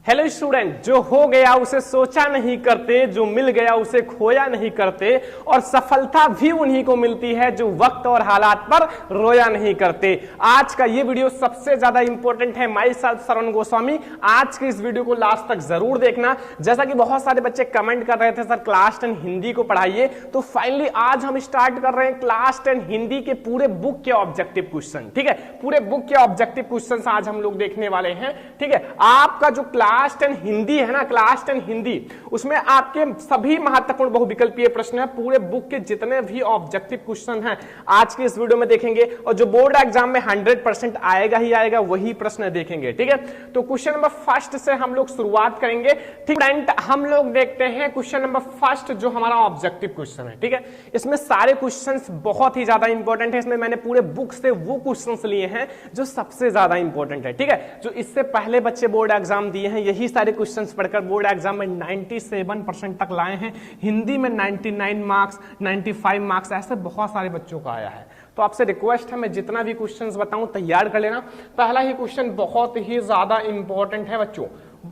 Hello student, जो हो गया उसे सोचा नहीं करते, जो मिल गया उसे खोया नहीं करते, और सफलता भी उन्हीं को मिलती है जो वक्त और हालात पर रोया नहीं करते। आज का ये वीडियो सबसे ज्यादा इंपॉर्टेंट है। माई सेल्फ श्रवण गोस्वामी। आज के इस वीडियो को लास्ट तक जरूर देखना। जैसा कि बहुत सारे बच्चे कमेंट कर रहे थे सर क्लास 10 हिंदी को पढ़ाइए, तो फाइनली आज हम स्टार्ट कर रहे हैं क्लास 10 हिंदी के पूरे बुक के ऑब्जेक्टिव क्वेश्चन। ठीक है, पूरे बुक के ऑब्जेक्टिव क्वेश्चन आज हम लोग देखने वाले हैं। ठीक है, आपका जो क्लास 10 हिंदी है ना, क्लास 10 हिंदी, उसमें आपके सभी महत्वपूर्ण बहुविकल्पीय प्रश्न है। पूरे बुक के जितने भी ऑब्जेक्टिव क्वेश्चन हैं आज के इस वीडियो में देखेंगे, और जो बोर्ड एग्जाम में 100% आएगा ही आएगा वही प्रश्न देखेंगे। ठीक है, तो क्वेश्चन नंबर फर्स्ट से हम लोग शुरुआत करेंगे। ठीक है, हम लोग देखते हैं क्वेश्चन नंबर फर्स्ट जो हमारा ऑब्जेक्टिव क्वेश्चन है। ठीक है, इसमें सारे क्वेश्चंस बहुत ही ज्यादा इंपॉर्टेंट है। इसमें मैंने पूरे बुक से वो क्वेश्चंस लिए हैं जो सबसे ज्यादा इंपॉर्टेंट है। ठीक है, जो इससे पहले बच्चे बोर्ड एग्जाम दिए हैं यही सारे क्वेश्चंस पढ़कर बोर्ड एग्जाम में 97% तक लाए हैं। हिंदी में 99 मार्क्स, 95 मार्क्स, ऐसे बहुत सारे बच्चों का आया है। तो आपसे रिक्वेस्ट है, मैं जितना भी क्वेश्चंस बताऊं तैयार कर लेना। पहला ही क्वेश्चन बहुत ही ज्यादा इंपॉर्टेंट है बच्चों,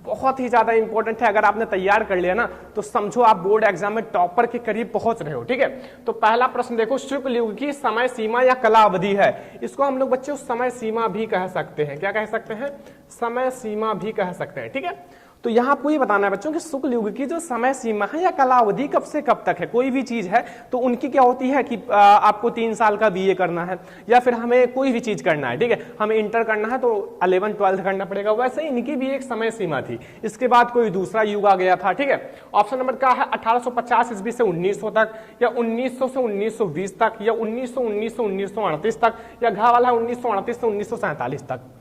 बहुत ही ज्यादा इंपॉर्टेंट है। अगर आपने तैयार कर लिया ना तो समझो आप बोर्ड एग्जाम में टॉपर के करीब पहुंच रहे हो। ठीक है, तो पहला प्रश्न देखो, शुक्ल युग की समय सीमा या कला अवधि है। इसको हम लोग बच्चों समय सीमा भी कह सकते हैं। क्या कह सकते हैं? समय सीमा भी कह सकते हैं। ठीक है, तो यहां आपको ये बताना है बच्चों कि शुक्ल युग की जो समय सीमा है या कला अवधि कब से कब तक है। कोई भी चीज है तो उनकी क्या होती है कि आपको 3 साल का बीए करना है, या फिर हमें कोई भी चीज करना है। ठीक है, हमें इंटर करना है तो 11 12 करना पड़ेगा। वैसे ही इनकी भी एक समय सीमा थी। इसके बाद कोई दूसरा युग आ गया था। ठीक है, ऑप्शन नंबर क्या है? 1850 ईस्वी से 1900 तक, या 1900 से 1920 तक, या 1919 से 1938 तक, या घा वाला 1938 से 1947 तक।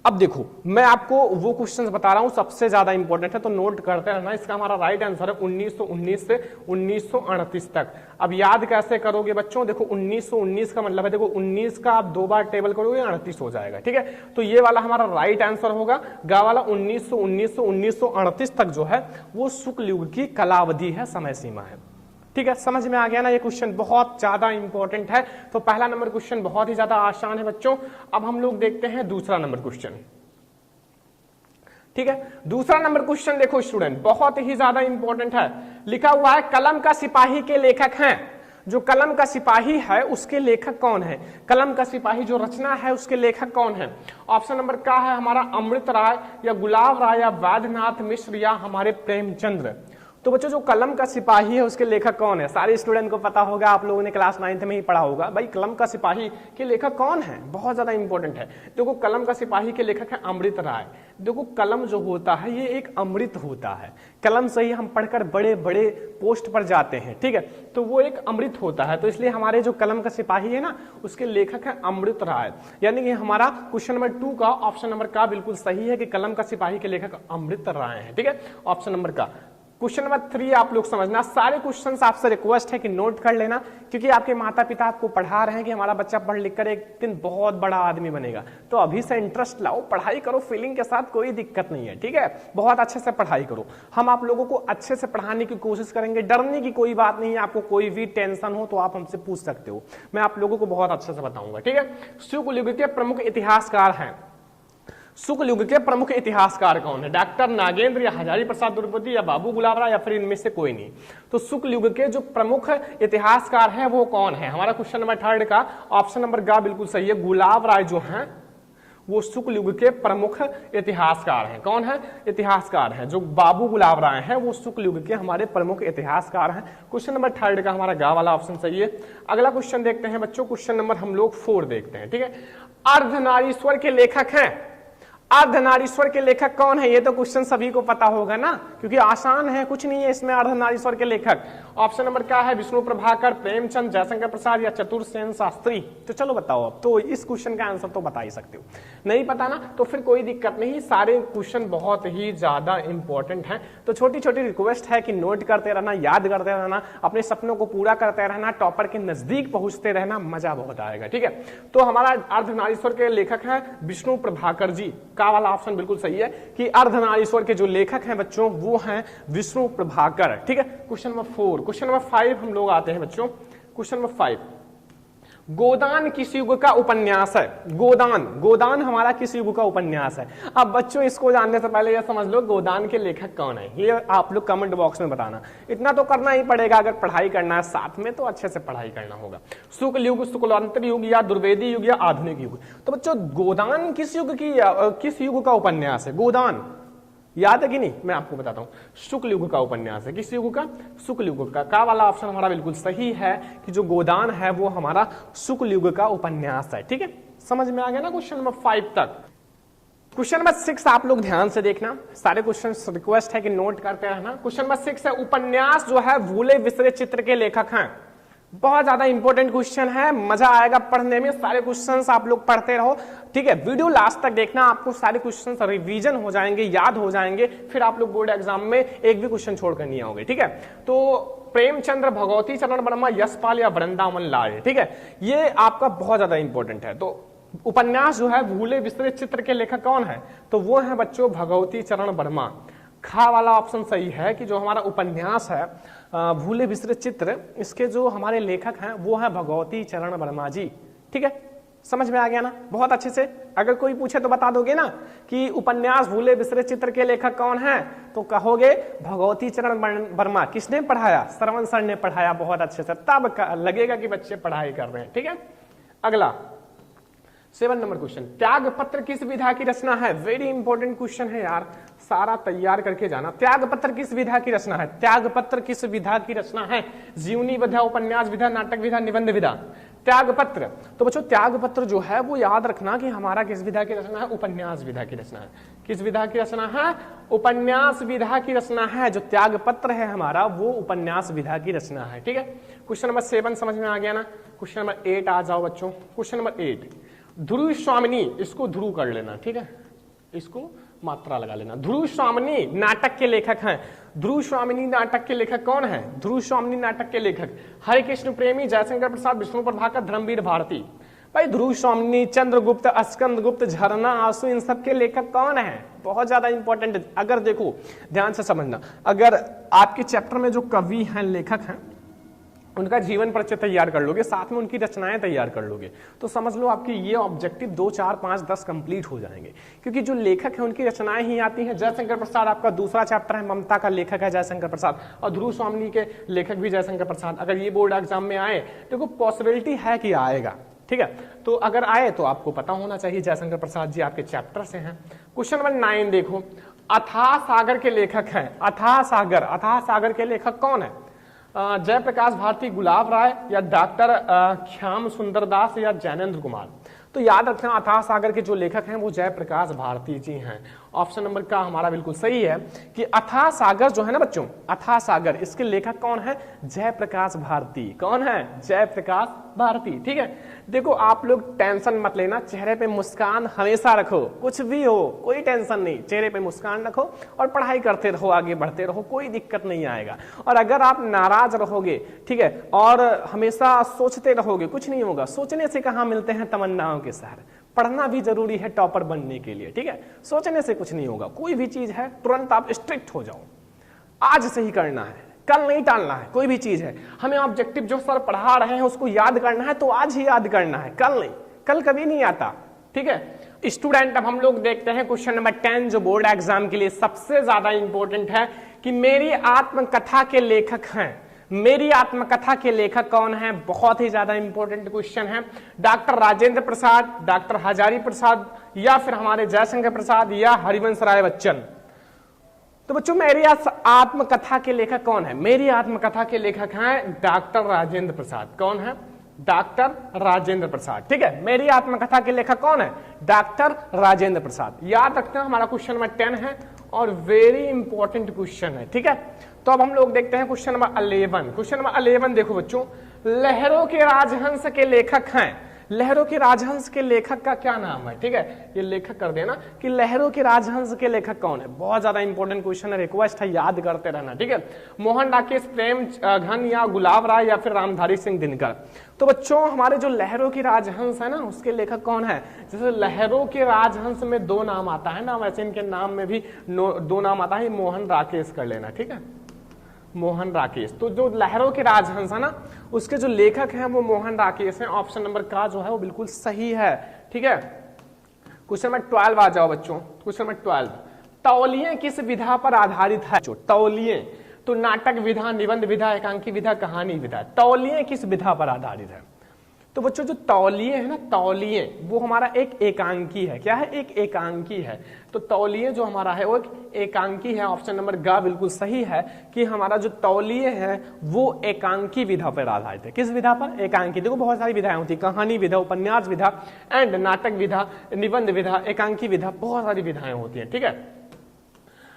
अब देखो, मैं आपको वो क्वेश्चंस बता रहा हूं सबसे ज्यादा इंपॉर्टेंट है, तो नोट करते रहना। इसका हमारा राइट आंसर है 1919 से 1938 तक। अब याद कैसे करोगे बच्चों? देखो 1919 का मतलब है, देखो 19 का आप 2 बार टेबल करोगे 38 हो जाएगा। ठीक है, तो ये वाला हमारा राइट आंसर होगा। गा वाला 1919 से 1938 तक जो है वो शुक्ल युग की कलावधि है, समय सीमा है। ठीक है, समझ में आ गया ना? ये क्वेश्चन बहुत ज्यादा इंपॉर्टेंट है। तो पहला नंबर क्वेश्चन बहुत ही ज्यादा आसान है बच्चों। अब हम लोग देखते हैं दूसरा नंबर क्वेश्चन। ठीक है, दूसरा नंबर क्वेश्चन देखो स्टूडेंट, बहुत ही ज्यादा इंपॉर्टेंट है। लिखा हुआ है कलम का सिपाही के लेखक हैं। जो कलम का सिपाही है उसके लेखक कौन है? कलम का सिपाही जो रचना है उसके लेखक कौन है? ऑप्शन नंबर क्या है हमारा? अमृत राय, या गुलाब राय, या वैद्यनाथ मिश्र, या हमारे प्रेमचंद्र। तो बच्चों जो कलम का सिपाही है उसके लेखक कौन है? सारे स्टूडेंट को पता होगा, आप लोगों ने क्लास 9th में ही पढ़ा होगा। भाई कलम का सिपाही के लेखक कौन है? बहुत ज्यादा इंपॉर्टेंट है। देखो कलम का सिपाही के लेखक है अमृत राय। देखो कलम जो होता है ये एक अमृत होता है। कलम से ही हम पढ़कर बड़े बड़े पोस्ट पर जाते हैं। ठीक है, तो वो एक अमृत होता है। तो इसलिए हमारे जो कलम का सिपाही है ना उसके लेखक है अमृत राय। यानी कि हमारा क्वेश्चन नंबर 2 का ऑप्शन नंबर का बिल्कुल सही है कि कलम का सिपाही के लेखक अमृत राय है। ठीक है, ऑप्शन नंबर का। क्वेश्चन नंबर 3 आप लोग समझना। सारे क्वेश्चंस आपसे रिक्वेस्ट है कि नोट कर लेना, क्योंकि आपके माता पिता आपको पढ़ा रहे हैं कि हमारा बच्चा पढ़ लिख कर एक दिन बहुत बड़ा आदमी बनेगा। तो अभी से इंटरेस्ट लाओ, पढ़ाई करो फीलिंग के साथ, कोई दिक्कत नहीं है। ठीक है, बहुत अच्छे से पढ़ाई करो। हम आप लोगों को अच्छे से पढ़ाने की कोशिश करेंगे, डरने की कोई बात नहीं है। आपको कोई भी टेंशन हो तो आप हमसे पूछ सकते हो, मैं आप लोगों को बहुत अच्छे से बताऊंगा। ठीक है, शुक्ल युग के प्रमुख इतिहासकार हैं। शुक्ल युग के प्रमुख इतिहासकार कौन है? डॉक्टर नागेंद्र, या हजारी प्रसाद द्विवेदी, या बाबू गुलाब राय, या फिर इनमें से कोई नहीं। तो शुक्ल युग के जो प्रमुख इतिहासकार हैं वो कौन है? हमारा क्वेश्चन नंबर 3 का ऑप्शन नंबर गा बिल्कुल सही है। गुलाब राय जो हैं वो शुक्ल युग के प्रमुख इतिहासकार हैं। कौन है? इतिहासकार हैं। जो बाबू गुलाब राय हैं वो शुक्ल युग के हमारे प्रमुख इतिहासकार हैं। क्वेश्चन नंबर 3 का हमारा गा वाला ऑप्शन सही है। अगला क्वेश्चन देखते हैं बच्चों, क्वेश्चन नंबर हम लोग 4 देखते हैं। ठीक है, अर्धनारीश्वर के लेखक हैं। अर्धनारीश्वर के लेखक कौन है? ये तो क्वेश्चन सभी को पता होगा ना, क्योंकि आसान है, कुछ नहीं है इसमें। अर्धनारीश्वर के लेखक ऑप्शन नंबर क्या है? विष्णु प्रभाकर, प्रेमचंद, जयशंकर प्रसाद, या चतुर्सेन शास्त्री। तो चलो बताओ, अब तो इस क्वेश्चन का आंसर तो बता ही सकते हो। नहीं पता ना तो फिर कोई दिक्कत नहीं, सारे क्वेश्चन बहुत ही ज्यादा इंपॉर्टेंट हैं। तो छोटी छोटी रिक्वेस्ट है कि नोट करते रहना, याद करते रहना, अपने सपनों को पूरा करते रहना, टॉपर के नजदीक पहुंचते रहना, मजा बहुत आएगा। ठीक है, तो हमारा अर्धनारीश्वर के लेखक है विष्णु प्रभाकर जी। का वाला ऑप्शन बिल्कुल सही है कि अर्धनारीश्वर के जो लेखक हैं बच्चों वो हैं विष्णु प्रभाकर। ठीक है, क्वेश्चन नंबर 4। क्वेश्चन नंबर 5 हम लोग आते हैं बच्चों। क्वेश्चन नंबर 5, गोदान किस युग का उपन्यास है? गोदान, गोदान हमारा किस युग का उपन्यास है? अब बच्चों इसको जानने से पहले ये समझ लो गोदान के लेखक कौन है, ये आप लोग कमेंट बॉक्स में बताना। इतना तो करना ही पड़ेगा, अगर पढ़ाई करना है साथ में तो अच्छे से पढ़ाई करना होगा। शुक्ल युग, शुक्लांतर युग या दुर्वेदी युग या आधुनिक युग। तो बच्चों गोदान किस युग का उपन्यास है? गोदान याद है कि नहीं? मैं आपको बताता हूं, शुक्ल युग का उपन्यास है। किस युग का? शुक्ल युग का वाला ऑप्शन हमारा बिल्कुल सही है कि जो गोदान है वो हमारा शुक्ल युग का उपन्यास है। ठीक है, समझ में आ गया ना क्वेश्चन नंबर 5 तक। क्वेश्चन नंबर 6 आप लोग ध्यान से देखना, सारे क्वेश्चन रिक्वेस्ट है कि नोट करते रहना। क्वेश्चन नंबर 6 है, उपन्यास जो है भूले बिसरे चित्र के लेखक हैं। बहुत ज्यादा इंपॉर्टेंट क्वेश्चन है, मजा आएगा पढ़ने में। सारे क्वेश्चंस आप लोग पढ़ते रहो, ठीक है, वीडियो लास्ट तक देखना, आपको सारे क्वेश्चंस रिवीजन हो जाएंगे, याद हो जाएंगे, फिर आप लोग बोर्ड एग्जाम में एक भी क्वेश्चन छोड़कर नहीं आओगे। ठीक है, तो प्रेमचंद्र, भगवती चरण वर्मा, यशपाल या वृंदावन लाल, ठीक है, ये आपका बहुत ज्यादा इंपॉर्टेंट है। तो उपन्यास जो है भूले बिसरे चित्र के लेखक कौन है? तो वो है बच्चों भगवती चरण वर्मा। खा वाला ऑप्शन सही है कि जो हमारा उपन्यास है भूले बिसरे चित्र, इसके जो हमारे लेखक हैं वो है भगवती चरण वर्मा जी। ठीक है, समझ में आ गया ना बहुत अच्छे से? अगर कोई पूछे तो बता दोगे ना कि उपन्यास भूले बिसरे चित्र के लेखक कौन है, तो कहोगे भगवती चरण वर्मा। किसने पढ़ाया? श्रवण सर ने पढ़ाया बहुत अच्छे से, तब लगेगा कि बच्चे पढ़ाई कर रहे हैं। ठीक है, अगला 7 नंबर क्वेश्चन, त्यागपत्र किस विधा की रचना है? वेरी इंपॉर्टेंट क्वेश्चन है यार, सारा तैयार करके जाना। त्यागपत्र किस विधा की रचना है? त्यागपत्र किस विधा की रचना है? जीवनी विधा, उपन्यास विधा, नाटक विधा, निबंध विधा? त्यागपत्र। तो बच्चों त्यागपत्र जो है वो याद रखना कि हमारा किस विधा की रचना है? उपन्यास विधा की रचना है। किस विधा की रचना है? उपन्यास विधा की रचना है। जो त्यागपत्र है हमारा वो उपन्यास विधा की रचना है। ठीक है, क्वेश्चन नंबर 7 समझ में आ गया ना। क्वेश्चन नंबर 8 आ जाओ बच्चों। क्वेश्चन नंबर 8, ध्रुव स्वामिनी, इसको ध्रुव कर लेना, ठीक है, इसको मात्रा लगा लेना। ध्रुव स्वामिनी नाटक के लेखक हैं। ध्रुव स्वामिनी नाटक के लेखक कौन है? ध्रुव स्वामिनी नाटक के लेखक हरे कृष्ण प्रेमी, जयशंकर प्रसाद, विष्णु प्रभाकर, धर्मवीर भारती। भाई ध्रुव स्वामिनी, चंद्रगुप्त, स्कंदगुप्त, झरना, आंसू, इन सब के लेखक कौन है? बहुत ज्यादा इंपॉर्टेंट। अगर देखो ध्यान से समझना, अगर आपके चैप्टर में जो कवि हैं, लेखक हैं, उनका जीवन परिचय तैयार कर लोगे, साथ में उनकी रचनाएं तैयार कर लोगे, तो समझ लो आपकी ये ऑब्जेक्टिव 2, 4, 5, 10 कंप्लीट हो जाएंगे। क्योंकि जो लेखक है उनकी रचनाएं ही आती हैं। जयशंकर प्रसाद आपका दूसरा चैप्टर है, ममता का लेखक है जयशंकर प्रसाद, और ध्रुव स्वामिनी के लेखक भी जयशंकर प्रसाद। अगर ये बोर्ड एग्जाम में आए देखो पॉसिबिलिटी है कि आएगा। ठीक है, तो अगर आए तो आपको पता होना चाहिए जयशंकर प्रसाद जी आपके चैप्टर से हैं। क्वेश्चन नंबर 9 देखो, अथाह सागर के लेखक हैं। अथाह सागर, अथाह सागर के लेखक कौन है? जयप्रकाश भारती, गुलाब राय या डॉक्टर श्याम सुंदर दास या जैनेन्द्र कुमार? तो याद रखना अथाह सागर के जो लेखक हैं वो जयप्रकाश भारती जी हैं। ऑप्शन नंबर का हमारा बिल्कुल सही है कि अथाह सागर जो है ना बच्चों, अथाह सागर, इसके लेखक कौन है? जयप्रकाश भारती। कौन है? जयप्रकाश भारती। ठीक है, देखो आप लोग टेंशन मत लेना, चेहरे पे मुस्कान हमेशा रखो, कुछ भी हो कोई टेंशन नहीं, चेहरे पे मुस्कान रखो और पढ़ाई करते रहो, आगे बढ़ते रहो, कोई दिक्कत नहीं आएगा। और अगर आप नाराज रहोगे, ठीक है, और हमेशा सोचते रहोगे, कुछ नहीं होगा। सोचने से कहाँ मिलते हैं तमन्नाओं के शहर। पढ़ना भी जरूरी है टॉपर बनने के लिए। ठीक है, सोचने से कुछ नहीं होगा। कोई भी चीज है तुरंत आप स्ट्रिक्ट हो जाओ, आज से ही करना है, कल नहीं टालना है। कोई भी चीज है, हमें ऑब्जेक्टिव जो सर पढ़ा रहे हैं उसको याद करना है तो आज ही याद करना है, कल नहीं। कल कभी नहीं आता। ठीक है स्टूडेंट, अब हम लोग देखते हैं क्वेश्चन नंबर 10 जो बोर्ड एग्जाम के लिए सबसे ज्यादा इंपॉर्टेंट है कि मेरी आत्मकथा के लेखक हैं। मेरी आत्मकथा के लेखक कौन है? बहुत ही ज्यादा इंपॉर्टेंट क्वेश्चन है। डॉक्टर राजेंद्र प्रसाद, डॉक्टर हजारी प्रसाद, या फिर हमारे जयशंकर प्रसाद या हरिवंश राय बच्चन? तो बच्चों मेरी आत्मकथा के लेखक कौन है? मेरी आत्मकथा के लेखक हैं डॉक्टर राजेंद्र प्रसाद। कौन है? डॉक्टर राजेंद्र प्रसाद। ठीक है, मेरी आत्मकथा के लेखक कौन है? डॉक्टर राजेंद्र प्रसाद। याद रखना हमारा क्वेश्चन नंबर 10 है और वेरी इंपॉर्टेंट क्वेश्चन है। ठीक है, तो अब हम लोग देखते हैं क्वेश्चन नंबर 11। क्वेश्चन नंबर 11 देखो बच्चों, लहरों के राजहंस के लेखक हैं। लहरों के राजहंस के लेखक का क्या नाम है? ठीक है, ये लेखक कर देना कि लहरों के राजहंस के लेखक कौन है। बहुत ज्यादा इंपॉर्टेंट क्वेश्चन है, रिक्वेस्ट है याद करते रहना। ठीक है, मोहन राकेश, प्रेम घन या गुलाब राय या फिर रामधारी सिंह दिनकर? तो बच्चों हमारे जो लहरों के राजहंस है ना उसके लेखक कौन है? जैसे लहरों के राजहंस में 2 नाम आता है ना, वैसे इनके नाम में भी 2 नाम आता है। मोहन राकेश कर लेना। ठीक है, मोहन राकेश। तो जो लहरों के राजहंस है ना, उसके जो लेखक हैं वो मोहन राकेश हैं। ऑप्शन नंबर का जो है वो बिल्कुल सही है। ठीक है, क्वेश्चन नंबर 12 आ जाओ बच्चों। क्वेश्चन नंबर 12, तौलिये किस विधा पर आधारित है? जो तौलिये, तो नाटक विधा, निबंध विधा, एकांकी विधा, कहानी विधा, तौलिये किस विधा पर आधारित है? तो बच्चों जो तौलिये है ना, तौलिये वो हमारा एक एकांकी है। क्या है? एक एकांकी है। तो तौलिये जो हमारा है वो एक एकांकी है। ऑप्शन नंबर ग बिल्कुल सही है कि हमारा जो तौलिये है वो एकांकी विधा पर आधारित है। किस विधा पर? एकांकी। देखो बहुत सारी विधाएं होती है, कहानी विधा, उपन्यास विधा एंड नाटक विधा, निबंध विधा, एकांकी विधा, बहुत सारी विधाएं होती है। ठीक है,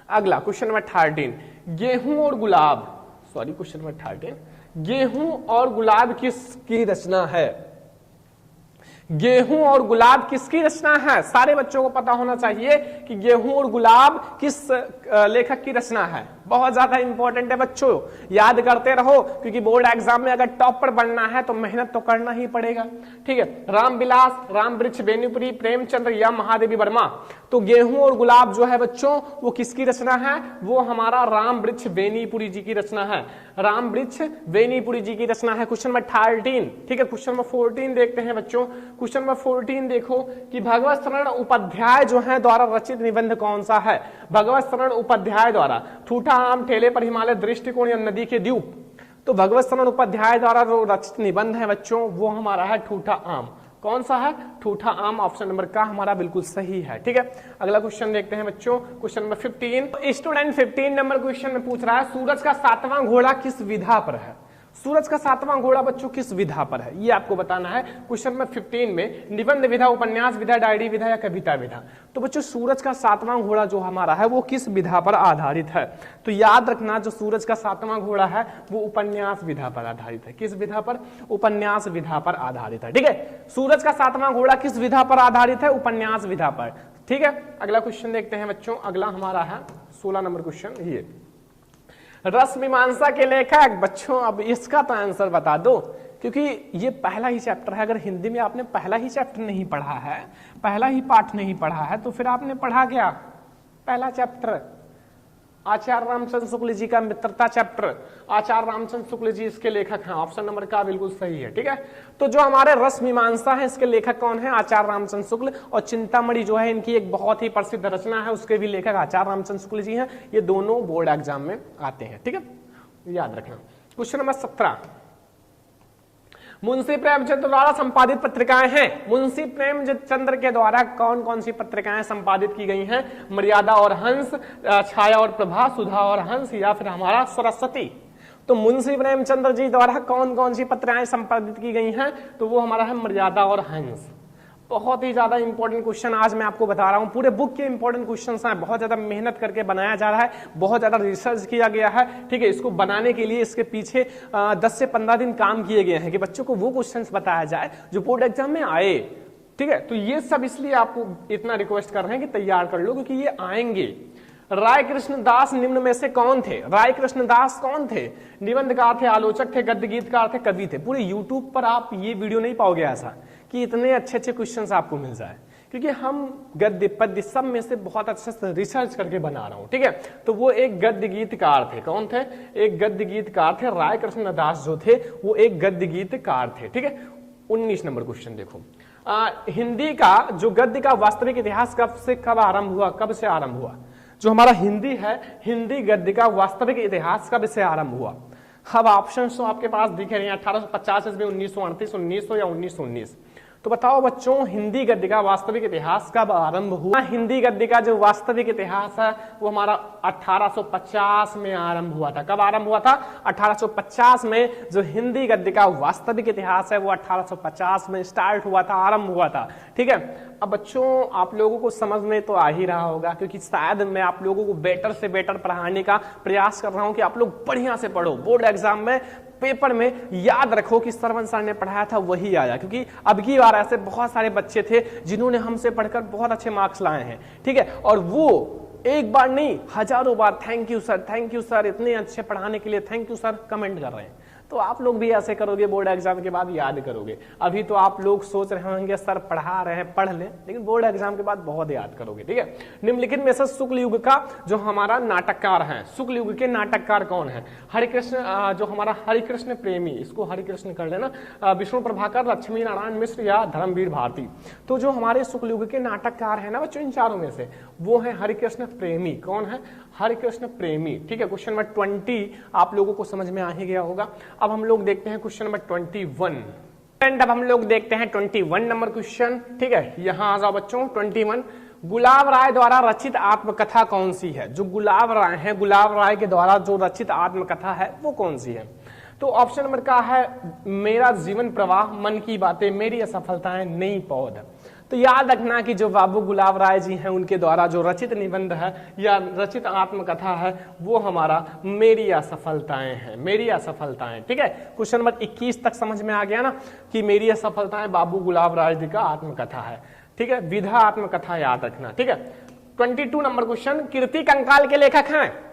अगला क्वेश्चन नंबर 13, गेहूं और गुलाब, सॉरी क्वेश्चन नंबर 13, गेहूं और गुलाब किसकी रचना है? गेहूं और गुलाब किसकी रचना है? सारे बच्चों को पता होना चाहिए कि गेहूं और गुलाब किस लेखक की रचना है। बहुत ज्यादा इंपॉर्टेंट है बच्चों, याद करते रहो, क्योंकि बोर्ड एग्जाम में अगर टॉप पर बनना है तो मेहनत तो करना ही पड़ेगा। ठीक है, रामविलास, रामवृक्ष बेनीपुरी, प्रेमचंद्र या महादेवी वर्मा। तो गेहूं और गुलाब जो है बच्चों वो किसकी रचना है? वो हमारा रामवृक्ष बेनीपुरी जी की रचना है। रामवृक्ष बेनीपुरी जी की रचना है। Question number 13। ठीक है, क्वेश्चन नंबर 14 देखते हैं बच्चों। क्वेश्चन नंबर 14 देखो कि भगवत शरण उपाध्याय जो है द्वारा रचित निबंध कौन सा है? भगवत शरण उपाध्याय द्वारा ठूठा आम, ठेले पर हिमालय, दृष्टिकोण या नदी के द्वीप। तो भगवत शरण उपाध्याय द्वारा जो रचित निबंध है बच्चों वो हमारा है ठूठा आम। कौन सा है? ठूठा आम। ऑप्शन नंबर का हमारा बिल्कुल सही है। ठीक है, अगला क्वेश्चन देखते हैं बच्चों। Question number 15, student 15 number question में पूछ रहा है सूरज का 7वां घोड़ा किस विधा पर है? सूरज का 7वां घोड़ा बच्चों किस विधा पर है, ये आपको बताना है। क्वेश्चन नंबर 15 में निबंध विधा, उपन्यास विधा, डायरी विधा या कविता विधा। तो बच्चों सूरज का 7वां घोड़ा जो हमारा है वो किस विधा पर आधारित है? तो याद रखना जो सूरज का 7वां घोड़ा है वो उपन्यास विधा पर आधारित है। किस विधा पर? उपन्यास विधा पर आधारित है। ठीक है, सूरज का 7वां घोड़ा किस विधा पर आधारित है? उपन्यास विधा पर। ठीक है, अगला क्वेश्चन देखते हैं बच्चों। अगला हमारा है 16 नंबर क्वेश्चन, ये रस मीमांसा के लेखक। बच्चों अब इसका तो आंसर बता दो, क्योंकि ये पहला ही चैप्टर है। अगर हिंदी में आपने पहला ही चैप्टर नहीं पढ़ा है, पहला ही पाठ नहीं पढ़ा है, तो फिर आपने पढ़ा क्या? पहला चैप्टर आचार्य रामचंद्र शुक्ल जी का मित्रता चैप्टर। आचार्य रामचंद्र शुक्ल जी इसके लेखक हैं। ऑप्शन नंबर का बिल्कुल सही है। ठीक है, तो जो हमारे रस मीमांसा है इसके लेखक कौन है? आचार्य रामचंद्र शुक्ल। और चिंतामणि जो है इनकी एक बहुत ही प्रसिद्ध रचना है, उसके भी लेखक आचार्य रामचंद्र शुक्ल जी हैं। ये दोनों बोर्ड एग्जाम में आते हैं। ठीक है, याद रखना। क्वेश्चन नंबर 17, मुंशी प्रेमचंद द्वारा संपादित पत्रिकाएं हैं। मुंशी प्रेमचंद्र के द्वारा कौन कौन सी पत्रिकाएं संपादित की गई हैं? मर्यादा और हंस, छाया और प्रभा, सुधा और हंस या फिर हमारा सरस्वती। तो मुंशी प्रेमचंद्र जी द्वारा कौन कौन सी पत्रिकाएं संपादित की गई हैं? तो वो हमारा है मर्यादा और हंस। बहुत ही ज्यादा इंपॉर्टेंट क्वेश्चन आज मैं आपको बता रहा हूं। पूरे बुक के इंपॉर्टेंट क्वेश्चंस हैं, बहुत ज्यादा मेहनत करके बनाया जा रहा है, बहुत ज्यादा रिसर्च किया गया है। ठीक है, इसको बनाने के लिए इसके पीछे 10 से 15 दिन काम किए गए हैं कि बच्चों को वो क्वेश्चंस बताया जाए जो बोर्ड एग्जाम में आए। ठीक है, तो ये सब इसलिए आपको इतना रिक्वेस्ट कर रहे हैं कि तैयार कर लो, क्योंकि ये आएंगे। राय कृष्ण दास निम्न में से कौन थे? राय कृष्ण दास कौन थे? निबंधकार थे, आलोचक थे, गद्य गीतकार थे, कवि थे। पूरे यूट्यूब पर आप ये वीडियो नहीं पाओगे ऐसा कि इतने अच्छे अच्छे क्वेश्चंस आपको मिल जाए, क्योंकि हम गद्य पद्य सब में से बहुत अच्छे से रिसर्च करके बना रहा हूं। ठीक है, तो वो एक गद्य गीतकार थे। कौन थे? एक गद्य गीतकार थे। राय कृष्ण दास जो थे वो एक गद्य गीतकार थे। ठीक है, 19 नंबर क्वेश्चन देखो। हिंदी का जो गद्य का वास्तविक इतिहास कब आरंभ हुआ? कब से आरंभ हुआ? जो हमारा हिंदी है, हिंदी गद्य का वास्तविक इतिहास कब से आरंभ हुआ? अब ऑप्शन तो आपके पास दिख रहे हैं, 1850 ईस्वी, 1938, 1900 या 1919। तो बताओ बच्चों हिंदी गद्य का वास्तविक इतिहास कब आरंभ हुआ? हिंदी गद्य का जो वास्तविक इतिहास है वो हमारा 1850 में आरंभ हुआ था। कब आरंभ हुआ था? 1850 में। जो हिंदी गद्य का वास्तविक इतिहास है वो 1850 में स्टार्ट हुआ था, आरंभ हुआ था। ठीक है, अब बच्चों आप लोगों को समझ में तो आ ही रहा होगा, क्योंकि शायद मैं आप लोगों को बेटर से बेटर पढ़ाने का प्रयास कर रहा हूं कि आप लोग बढ़िया से पढ़ो। बोर्ड एग्जाम में पेपर में याद रखो कि सरवन सर ने पढ़ाया था वही आया, क्योंकि अब की बार ऐसे बहुत सारे बच्चे थे जिन्होंने हमसे पढ़कर बहुत अच्छे मार्क्स लाए हैं। ठीक है, और वो एक बार नहीं हजारों बार थैंक यू सर, इतने अच्छे पढ़ाने के लिए थैंक यू सर कमेंट कर रहे हैं। तो आप लोग भी ऐसे करोगे, बोर्ड एग्जाम के बाद याद करोगे। अभी तो आप लोग सोच रहे होंगे सर पढ़ा रहे हैं पढ़ लें, लेकिन बोर्ड एग्जाम के बाद बहुत याद करोगे। ठीक है, निम्नलिखित में से शुक्ल युग का जो हमारा नाटककार है, शुक्ल युग के नाटककार कौन है? हरिकृष्ण, जो हमारा हरिकृष्ण प्रेमी, इसको हरिकृष्ण कर लेना, विष्णु प्रभाकर, लक्ष्मी नारायण मिश्र या धर्मवीर भारती। तो जो हमारे शुक्ल युग के नाटककार है ना बच्चों, इन चारों में से वो है हरिकृष्ण प्रेमी। कौन है? हरिकृष्ण प्रेमी। ठीक है, क्वेश्चन नंबर 20 आप लोगों को समझ में आ ही गया होगा। अब हम लोग देखते हैं क्वेश्चन नंबर 21। एंड अब हम लोग देखते हैं 21 नंबर क्वेश्चन। ठीक है, यहां आ जाओ बच्चों। 21, गुलाब राय द्वारा रचित आत्मकथा कौन सी है? जो गुलाब राय है, गुलाब राय के द्वारा जो रचित आत्मकथा है वो कौन सी है? तो ऑप्शन नंबर का है मेरा जीवन प्रवाह, मन की बातें, मेरी असफलताएं, नई पौध। तो याद रखना कि जो बाबू गुलाब राय जी हैं उनके द्वारा जो रचित निबंध है या रचित आत्मकथा है वो हमारा मेरी असफलताएं हैं, मेरी असफलताएं। ठीक है, क्वेश्चन नंबर 21 तक समझ में आ गया ना कि मेरी असफलताएं बाबू गुलाब राय जी का आत्मकथा है। ठीक है, विधा आत्मकथा याद रखना। ठीक है, 22 नंबर क्वेश्चन, कीर्ति कंकाल के लेखक हैं।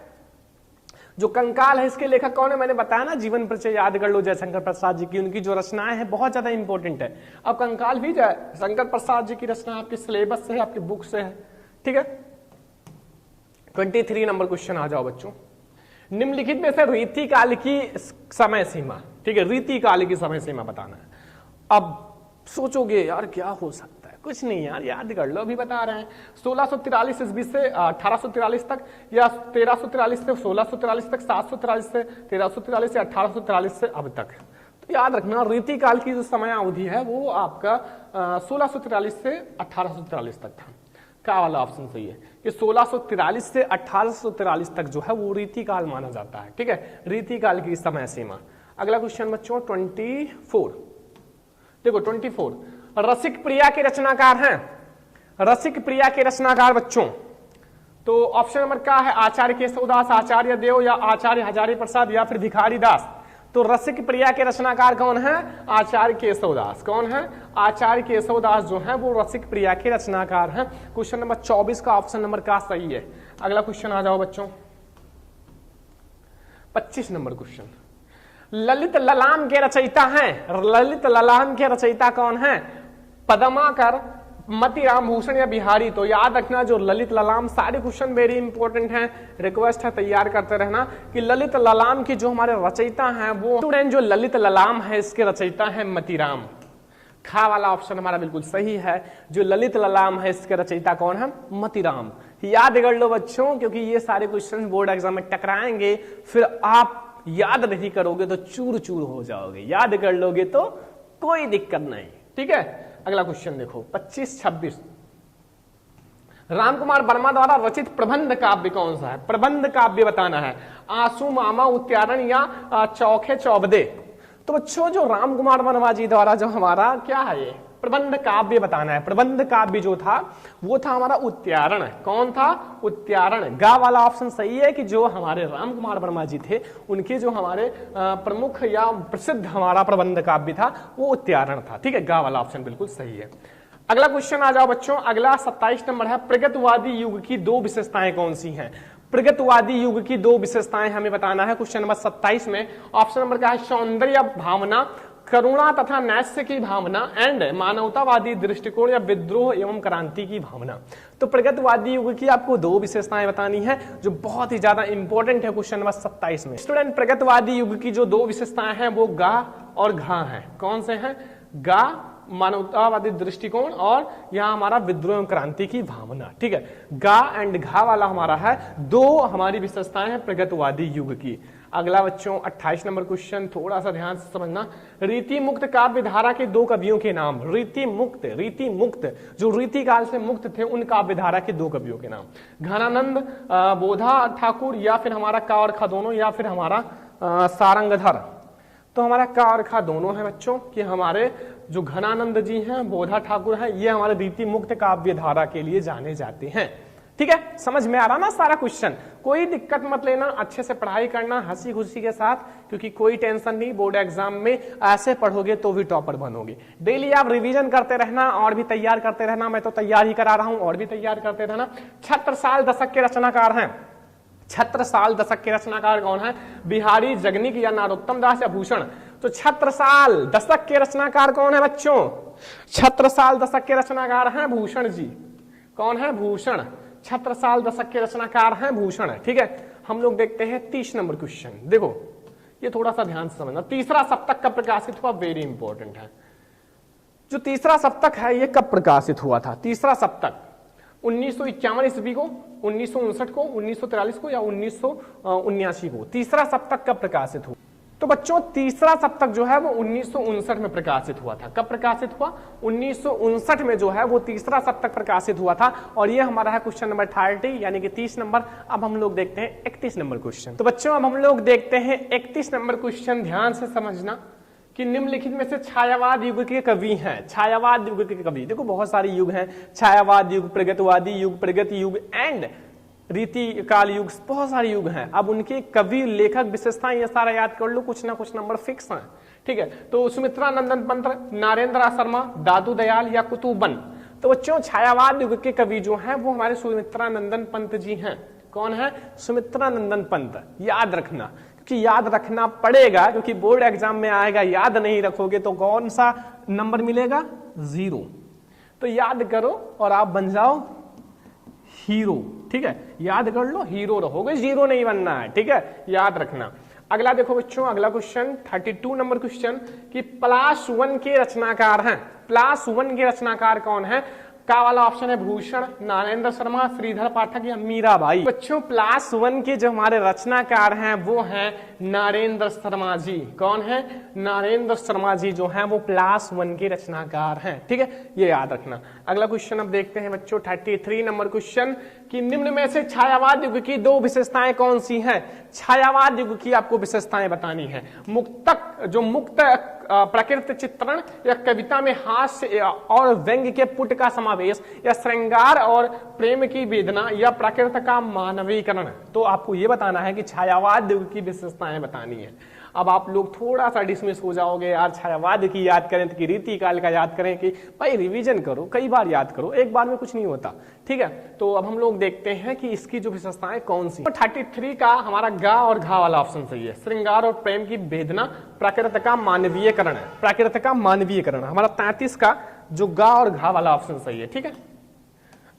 जो कंकाल है इसके लेखक कौन है? मैंने बताया ना, जीवन परिचय याद कर लो जयशंकर प्रसाद जी की, उनकी जो रचनाएं हैं बहुत ज्यादा इंपॉर्टेंट है। अब कंकाल भी जयशंकर प्रसाद जी की रचना आपके सिलेबस से है, आपकी बुक से है। ठीक है, 23 नंबर क्वेश्चन आ जाओ बच्चों। निम्नलिखित में से रीति काल की समय सीमा, ठीक है, रीति काल की समय सीमा बताना है। अब सोचोगे यार क्या हो सकता है, कुछ नहीं यार, याद कर लो, अभी बता रहे हैं। 1643 ईस्वी से 1843 तक, या 1343 से 1643 तक, 743 से 1343 या 1843 से अब तक। तो याद रखना रीति काल की जो समय अवधि है वो आपका 1643 से 1843 तक था। क्या वाला ऑप्शन सही है कि 1643 से 1843 तक जो है वो रीति काल माना जाता है। ठीक है, रीति काल की समय सीमा। अगला क्वेश्चन बच्चों 24। देखो 24, रसिक प्रिया के रचनाकार हैं। रसिक प्रिया के रचनाकार बच्चों, तो ऑप्शन नंबर क्या है? आचार्य केशवदास, आचार्य देव या आचार्य हजारी प्रसाद या फिर भिखारी दास। तो रसिक प्रिया के रचनाकार कौन है? आचार्य केशवदास। कौन है? आचार्य केशवदास जो है वो रसिक प्रिया के रचनाकार हैं। क्वेश्चन नंबर 24 का ऑप्शन नंबर क्या सही है? अगला क्वेश्चन आ जाओ बच्चों 25 नंबर क्वेश्चन, ललित ललाम के रचयिता हैं। ललित ललाम के रचयिता कौन है? पद्माकर, मतीराम भूषण या बिहारी। तो याद रखना जो ललित ललाम, सारे क्वेश्चन वेरी इंपॉर्टेंट हैं, रिक्वेस्ट है तैयार करते रहना कि ललित ललाम की जो हमारे रचयिता हैं वो स्टूडेंट, जो ललित ललाम है इसके रचयिता है मतीराम। खा वाला ऑप्शन हमारा बिल्कुल सही है, जो ललित ललाम है इसके रचयिता कौन है? मतीराम। याद कर लो बच्चों, क्योंकि ये सारे क्वेश्चन बोर्ड एग्जाम में टकराएंगे, फिर आप याद नहीं करोगे तो चूर चूर हो जाओगे, याद कर लोगे तो कोई दिक्कत नहीं। ठीक है, अगला क्वेश्चन देखो 25-26, रामकुमार वर्मा द्वारा रचित प्रबंध काव्य कौन सा है? प्रबंध काव्य बताना है। आंसू मामा, उत्यारण या चौखे चौबदे। तो बच्चों जो रामकुमार वर्मा जी द्वारा जो हमारा क्या है ये प्रबंध काव्य बताना है। प्रबंध काव्य जो था वो था हमारा उत्यारण। कौन था? उत्यारण। गा वाला ऑप्शन सही है कि जो हमारे रामकुमार वर्मा जी थे उनके जो हमारे प्रमुख या प्रसिद्ध हमारा प्रबंध काव्य था वो उत्यारण था। ठीक है, गा वाला ऑप्शन बिल्कुल सही है। अगला क्वेश्चन आ जाओ बच्चों, अगला 27 नंबर है, प्रगतवादी युग की दो विशेषताएं कौन सी हैं? प्रगतवादी युग की दो विशेषताएं हमें बताना है क्वेश्चन नंबर 27 में। ऑप्शन नंबर क्या है? सौंदर्य भावना, करुणा तथा नैस्य की भावना एंड मानवतावादी दृष्टिकोण या विद्रोह एवं क्रांति की भावना। तो प्रगतवादी युग की आपको दो विशेषताएं बतानी है जो बहुत ही ज्यादा इंपॉर्टेंट है क्वेश्चन नंबर 27 में। स्टूडेंट प्रगतवादी युग की जो दो विशेषताएं हैं वो गा और घा हैं। कौन से हैं? गा मानवतावादी दृष्टिकोण और यहाँ हमारा विद्रोह एवं क्रांति की भावना। ठीक है, गा एंड घा वाला हमारा है दो हमारी विशेषताएं हैं प्रगतवादी युग की। अगला बच्चों 28 नंबर क्वेश्चन, थोड़ा सा ध्यान से समझना। रीति मुक्त काव्य धारा के दो कवियों के नाम। रीति मुक्त जो रीति काल से मुक्त थे उन काव्य धारा के दो कवियों के नाम। घनानंद बोधा ठाकुर या फिर हमारा का और खा दोनों या फिर हमारा सारंगधर। तो हमारा का और खा दोनों है बच्चों कि हमारे जो घनानंद जी हैं, बोधा ठाकुर हैं, ये हमारे रीति मुक्त काव्य धारा के लिए जाने जाते हैं। ठीक है, समझ में आ रहा ना सारा क्वेश्चन? कोई दिक्कत मत लेना, अच्छे से पढ़ाई करना हंसी खुशी के साथ, क्योंकि कोई टेंशन नहीं। बोर्ड एग्जाम में ऐसे पढ़ोगे तो भी टॉपर बनोगे। डेली आप रिवीजन करते रहना और भी तैयार करते रहना। मैं तो तैयार ही करा रहा हूं और भी तैयार करते रहना। 76 साल दशक के रचनाकार हैं। छत्रसाल दशक के रचनाकार कौन है? बिहारी, जगनिक या नरोत्तम दास या भूषण? तो छत्रसाल दशक के रचनाकार कौन है बच्चों? छत्रसाल दशक के रचनाकार हैं भूषण जी। कौन है? भूषण। छत्रसाल दशक के रचनाकार हैं भूषण है। ठीक है, हम लोग देखते हैं 30 नंबर क्वेश्चन। देखो ये थोड़ा सा ध्यान से समझना, तीसरा सप्तक कब प्रकाशित हुआ? वेरी इंपॉर्टेंट है। जो तीसरा सप्तक है ये कब प्रकाशित हुआ था? तीसरा सप्तक 1951 ईस्वी को, 1959 को, 1943 को या 1979 को? तीसरा सप्तक कब प्रकाशित हुआ? तो बच्चों तीसरा सप्तक जो है वो 1959 में प्रकाशित हुआ था। कब प्रकाशित हुआ? 1959 में जो है वो तीसरा सप्तक प्रकाशित हुआ था। और ये हमारा है क्वेश्चन नंबर 30 यानी कि 30 नंबर। अब हम लोग देखते हैं 31 नंबर क्वेश्चन। तो बच्चों अब हम लोग देखते हैं 31 नंबर क्वेश्चन। ध्यान से समझना कि निम्नलिखित में से छायावाद युग के कवि हैं। छायावाद युग के कवि, देखो बहुत सारे युग हैं, छायावाद युग, प्रगतिवादी युग, प्रगति युग एंड रीति काल युग, बहुत सारे युग हैं। अब उनके कवि, लेखक, विशेषताएं ये सारा याद कर लो, कुछ ना कुछ नंबर फिक्स हैं। ठीक है, तो सुमित्रा नंदन पंत, नरेंद्र शर्मा, दादू दयाल या कुतुबन? तो बच्चों छायावाद युग के कवि जो हैं वो हमारे सुमित्रा नंदन पंत जी हैं। कौन है? सुमित्रा नंदन पंत। याद रखना, क्योंकि याद रखना पड़ेगा, क्योंकि बोर्ड एग्जाम में आएगा। याद नहीं रखोगे तो कौन सा नंबर मिलेगा? 0। तो याद करो और आप बन जाओ हीरो। ठीक है, याद कर लो, हीरो रहोगे, 0 नहीं बनना है। ठीक है, याद रखना। अगला देखो बच्चों, अगला क्वेश्चन 32 नंबर क्वेश्चन कि प्लास 1 के रचनाकार हैं। प्लास 1 के रचनाकार कौन है? का वाला ऑप्शन है भूषण, नरेंद्र शर्मा, श्रीधर पाठक या मीराबाई? बच्चों प्लास 1 के जो हमारे रचनाकार हैं वो हैं नरेंद्र शर्मा जी। कौन है? नरेंद्र शर्मा जी जो हैं वो प्लास 1 के रचनाकार हैं। ठीक है, ये याद रखना। अगला क्वेश्चन अब देखते हैं बच्चों 33 नंबर क्वेश्चन कि निम्न में से छायावाद युग की 2 विशेषताएं कौन सी हैं? छायावाद युग की आपको विशेषताएं बतानी है। मुक्तक, जो मुक्त प्रकृति चित्रण या कविता में हास्य और व्यंग्य के पुट का समावेश, या श्रृंगार और प्रेम की वेदना, या प्रकृति का मानवीकरण? तो आपको यह बताना है कि छायावाद युग की विशेषताएं बतानी है। अब आप लोग थोड़ा सा डिसमिस हो जाओगे, यार छायावाद की याद करें तो कि रीति काल का याद करें, कि भाई रिवीजन करो, कई बार याद करो, एक बार में कुछ नहीं होता। ठीक है, तो अब हम लोग देखते हैं कि इसकी जो विशेषताएं कौन सी। 33 का हमारा गा और घा वाला ऑप्शन सही है। श्रृंगार और प्रेम की वेदना, प्रकृति का मानवीयकरण है। प्रकृति का मानवीयकरण हमारा 33 का जो गा और घा वाला ऑप्शन सही है। ठीक है,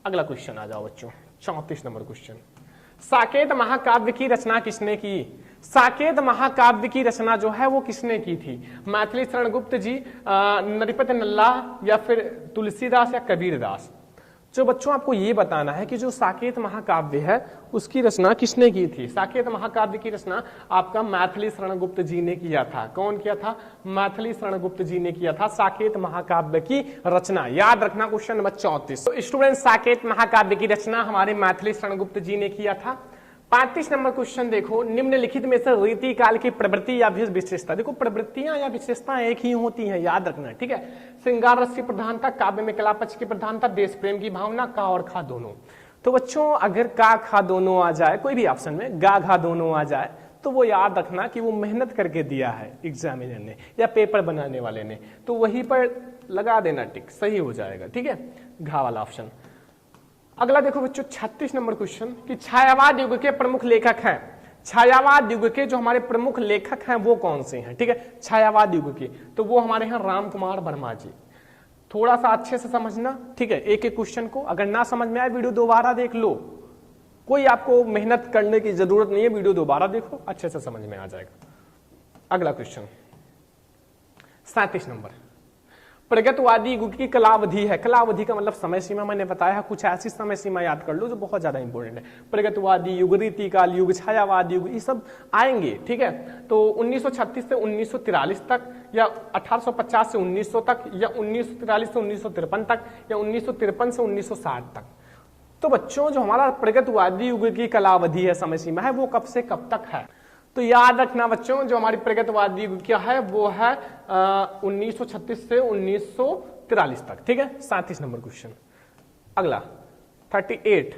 अगला क्वेश्चन आ जाओ बच्चों 34 नंबर क्वेश्चन। साकेत महाकाव्य की रचना किसने की? साकेत महाकाव्य की रचना जो है वो किसने की थी? मैथिली शरण गुप्त जी, नरिपत नल्ला या फिर तुलसीदास या कबीरदास? जो बच्चों आपको ये बताना है कि जो साकेत महाकाव्य है उसकी रचना किसने की थी। साकेत महाकाव्य की रचना आपका मैथिली शरण गुप्त जी ने किया था। कौन किया था? मैथिली शरण गुप्त जी ने किया था साकेत महाकाव्य की रचना। याद रखना क्वेश्चन नंबर 34। तो स्टूडेंट साकेत महाकाव्य की रचना हमारे मैथिली शरण गुप्त जी ने किया था। 35 नंबर क्वेश्चन देखो, निम्नलिखित में से रीति काल की प्रवृत्ति या विशेषता? देखो प्रवृत्तियां या विशेषताएं एक ही होती हैं, याद रखना। ठीक है, श्रृंगार रस की प्रधानता, काव्य में कला पक्ष की प्रधानता, देश प्रेम की भावना, का और खा दोनों? तो बच्चों अगर का खा दोनों आ जाए, कोई भी ऑप्शन में गा घा दोनों आ जाए, तो वो याद रखना कि वो मेहनत करके दिया है एग्जामिनर ने या पेपर बनाने वाले ने, तो वहीं पर लगा देना टिक, सही हो जाएगा। ठीक है, घा वाला ऑप्शन। अगला देखो बच्चों 36 नंबर क्वेश्चन कि छायावाद युग के प्रमुख लेखक हैं। छायावाद युग के जो हमारे प्रमुख लेखक हैं वो कौन से हैं? ठीक है, छायावाद युग के तो वो हमारे यहाँ राम कुमार वर्मा जी। थोड़ा सा अच्छे से समझना। ठीक है, एक एक क्वेश्चन को, अगर ना समझ में आए वीडियो दोबारा देख लो, कोई आपको मेहनत करने की जरूरत नहीं है, वीडियो दोबारा देखो, अच्छे से समझ में आ जाएगा। अगला क्वेश्चन 37 नंबर, प्रगतवादी युग की कलावधि है। कलावधि का मतलब समय सीमा, मैंने बताया कुछ ऐसी समय सीमा याद कर लो जो बहुत ज्यादा इंपॉर्टेंट है। प्रगतवादी युग, रीतिकाल युग, छायावाद युग, ये सब आएंगे। ठीक है, तो 1936 से 1943 तक, या 1850 से 1900 तक, या 1943 से 1953 तक, या 1953 से 1960 तक। तो बच्चों जो हमारा प्रगतवादी युग की कलावधि है, समय सीमा है, वो कब से कब तक है? तो याद रखना बच्चों जो हमारी प्रगतवादी युग क्या है वो है 1936 से 1943 तक। ठीक है, 37 नंबर क्वेश्चन। अगला 38,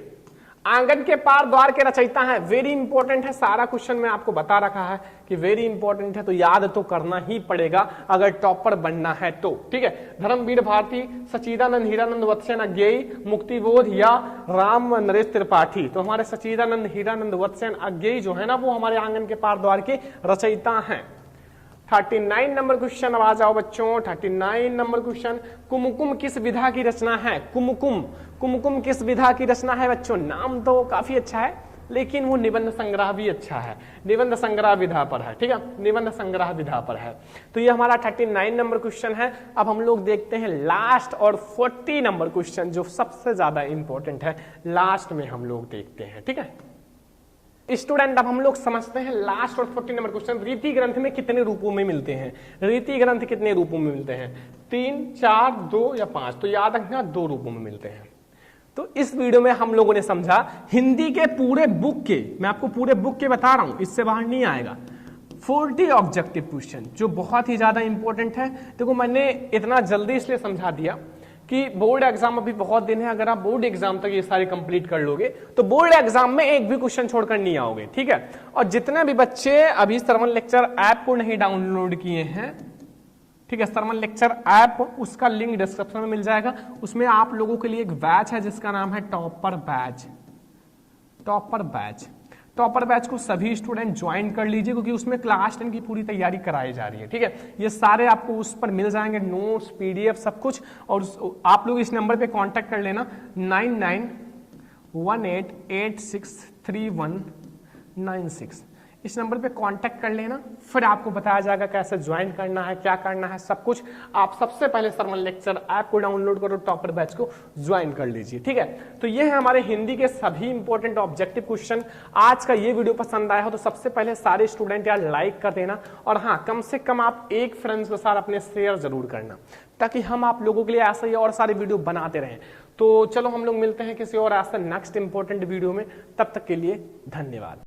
आंगन के पार द्वार के रचयिता हैं, वेरी इंपॉर्टेंट है, सारा क्वेश्चन में आपको बता रखा है कि वेरी इंपॉर्टेंट है, तो याद तो करना ही पड़ेगा अगर टॉपर बनना है तो। ठीक है, धर्मवीर भारती, सच्चिदानंद हीरानंद वत्सेन अज्ञेयी, मुक्तिबोध या राम नरेश त्रिपाठी। तो हमारे सच्चिदानंद हीरानंद वत्सेन अज्ञेयी जो है ना, वो हमारे आंगन के पार द्वार के रचयिता हैं। 39 नंबर क्वेश्चन, अब आ जाओ बच्चों 39 नंबर क्वेश्चन, कुमकुम किस विधा की रचना है? कुमकुम, कुमकुम किस विधा की रचना है बच्चों? नाम तो काफी अच्छा है लेकिन वो निबंध संग्रह भी अच्छा है, निबंध संग्रह विधा पर है। ठीक है, निबंध संग्रह विधा पर है। तो ये हमारा 39 नंबर क्वेश्चन है। अब हम लोग देखते हैं लास्ट और 40 नंबर क्वेश्चन, जो सबसे ज्यादा इंपॉर्टेंट है, लास्ट में हम लोग देखते हैं। ठीक है स्टूडेंट, अब हम लोग समझते हैं लास्ट और 40 नंबर क्वेश्चन, रीति ग्रंथ में कितने रूपों में मिलते हैं? रीति ग्रंथ कितने रूपों में मिलते हैं? 3, 4, 2 या 5? तो याद रखना 2 रूपों में मिलते हैं। तो इस वीडियो में हम लोगों ने समझा हिंदी के पूरे बुक के, मैं आपको पूरे बुक के बता रहा हूं, इससे बाहर नहीं आएगा, 40 ऑब्जेक्टिव क्वेश्चन जो बहुत ही ज्यादा इंपॉर्टेंट है। देखो मैंने इतना जल्दी इसलिए समझा दिया कि बोर्ड एग्जाम अभी बहुत दिन है, अगर आप बोर्ड एग्जाम तक ये सारे कंप्लीट कर लोगे तो बोर्ड एग्जाम में एक भी क्वेश्चन छोड़कर नहीं आओगे। ठीक है, और जितने भी बच्चे अभी सरवन लेक्चर ऐप को नहीं डाउनलोड किए हैं, ठीक है, सरवन लेक्चर ऐप, उसका लिंक डिस्क्रिप्शन में मिल जाएगा। उसमें आप लोगों के लिए एक बैच है जिसका नाम है topper batch. Topper batch, topper batch को सभी स्टूडेंट ज्वाइन कर लीजिए क्योंकि उसमें क्लास 10 की पूरी तैयारी कराई जा रही है। ठीक है, ये सारे आपको उस पर मिल जाएंगे, नोट्स, पीडीएफ, सब कुछ। और आप लोग इस नंबर पे कांटेक्ट कर लेना 9918863196, इस नंबर पे कांटेक्ट कर लेना, फिर आपको बताया जाएगा कैसे ज्वाइन करना है, क्या करना है, सब कुछ। आप सबसे पहले सरवन लेक्चर ऐप को डाउनलोड करो, टॉपर बैच को ज्वाइन कर लीजिए। ठीक है, तो ये है हमारे हिंदी के सभी इंपॉर्टेंट ऑब्जेक्टिव क्वेश्चन। आज का ये वीडियो पसंद आया हो तो सबसे पहले सारे स्टूडेंट यार लाइक कर देना, और हाँ, कम से कम आप एक फ्रेंड्स के साथ अपने शेयर जरूर करना, ताकि हम आप लोगों के लिए ऐसा ही और सारे वीडियो बनाते रहें। तो चलो हम लोग मिलते हैं किसी और ऐसा नेक्स्ट इंपॉर्टेंट वीडियो में, तब तक के लिए धन्यवाद।